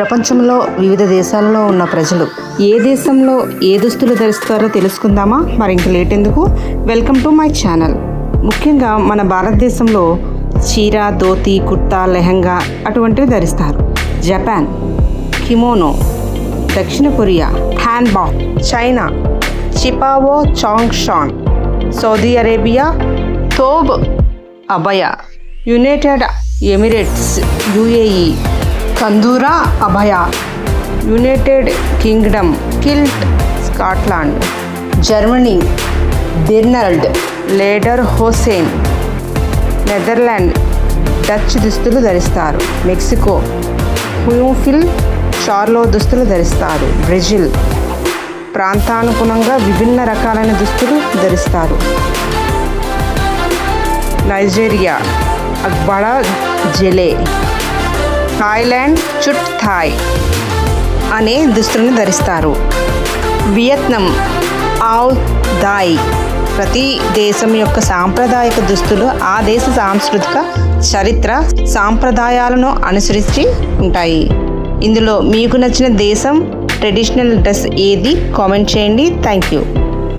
ప్రపంచంలో వివిధ దేశాలలో ఉన్న ప్రజలు ఏ దేశంలో ఏ దుస్తులు ధరిస్తారో తెలుసుకుందామా? మరి ఇంక లేట్ ఎందుకు? Welcome to my channel. ముఖ్యంగా మన భారతదేశంలో చీర, ధోతి, కుర్తా, లెహంగా అటువంటివి ధరిస్తారు. జపాన్ కిమోనో, దక్షిణ Korea hanbok, China qipao changshan, Saudi Arabia thobe abaya, United Emirates UAE kandura abaya, United Kingdom kilt, Scotland Germany బెర్నాల్డ్ లేడర్ హోసెన్, నెదర్లాండ్ డచ్ దుస్తులు ధరిస్తారు. మెక్సికో హ్యూఫిల్ షార్లో దుస్తులు ధరిస్తారు. బ్రెజిల్ ప్రాంతానుగుణంగా విభిన్న రకాలైన దుస్తులు ధరిస్తారు. నైజీరియా అగ్బడా జెలే, థాయిలాండ్ చుట్ థాయ్ అనే దుస్తులను ధరిస్తారు. వియత్నాం ఆవ్ దాయ్. ప్రతి దేశం యొక్క సాంప్రదాయక దుస్తులు ఆ దేశ సాంస్కృతిక చరిత్ర సాంప్రదాయాలను అనుసరించి ఉంటాయి. ఇందులో మీకు నచ్చిన దేశం ట్రెడిషనల్ డ్రెస్ ఏది? కామెంట్ చేయండి. Thank you.